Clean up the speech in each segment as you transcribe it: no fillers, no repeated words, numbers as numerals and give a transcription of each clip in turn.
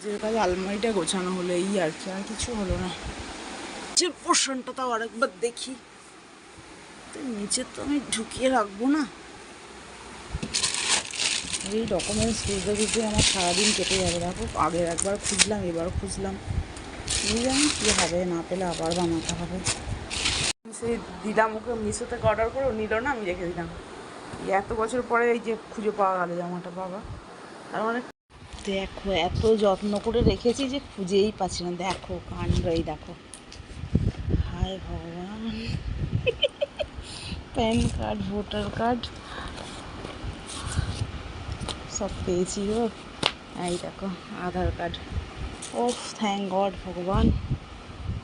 যে কাজ আলমারিটা গোছানো হলো এই আর কি, আর কিছু হলো না। নিচের পোর্শনটা তাও আরেকবার দেখি। তো নিচে তো আমি ঢুকিয়ে রাখবো না। এই ডকুমেন্টস খুঁজতে খুঁজতে আমার সারাদিন কেটে যাবে। দেখো আগের একবার খুঁজলাম, এবার খুঁজলাম, জানি কী হবে, না পেলে আবার বানাতে হবে। সেই দিলাম ওকে মিশো থেকে অর্ডার করে, নিল না, আমি রেখে দিলাম। এত বছর পরে এই যে খুঁজে পাওয়া গেল জামাটা, বাবা। আর মানে দেখো এত যত্ন করে রেখেছি যে খুঁজেই পাচ্ছি না। দেখো কাণ্ড, এই দেখো, হায় ভগবান। প্যান কার্ড, ভোটার কার্ড সব পেয়েছি গো। এই দেখো আধার কার্ড। ওফ থ্যাংক গড, ভগবান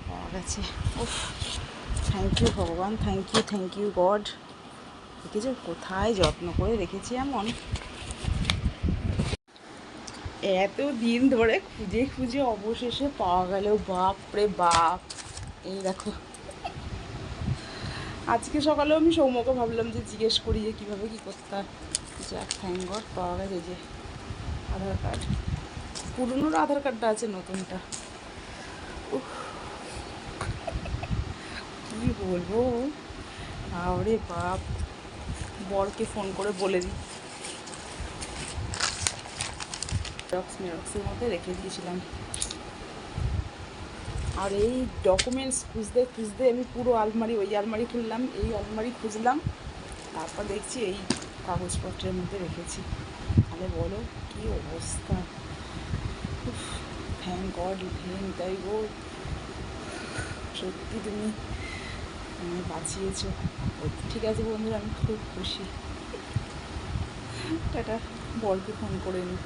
পাওয়া গেছে। ওফ থ্যাংক ইউ ভগবান, থ্যাংক ইউ গড। দেখেছো কোথায় যত্ন করে রেখেছি এমন। এত দিন ধরে খুঁজে খুঁজে অবশেষে পাওয়া গেল, বাপ রে বাপ। এই দেখো আজকে সকালেও আমি সৌম্যকে ভাবলাম যে জিজ্ঞেস করি যে কীভাবে কী করতে হয়। যাক থ্যাংক গড পাওয়া গেছে। যে আধার কার্ড, পুরনোর আধার কার্ডটা আছে, নতুনটা কী বলবো। আরে বাপ, বরকে ফোন করে বলে দিই। মেরক্সের মধ্যে রেখে দিয়েছিলাম। আর এই ডকুমেন্টস খুঁজতে খুঁজতে আমি পুরো আলমারি, ওই আলমারি খুললাম, এই আলমারি খুঁজলাম, তারপর দেখছি এই কাগজপত্রের মধ্যে রেখেছি। তাহলে বলো কী অবস্থা। থ্যাংক গড, তাই গো, সত্যি তুমি বাঁচিয়েছো। ঠিক আছে বন্ধুরা, আমি খুব খুশি। টাটা, বরকে ফোন করে নিই।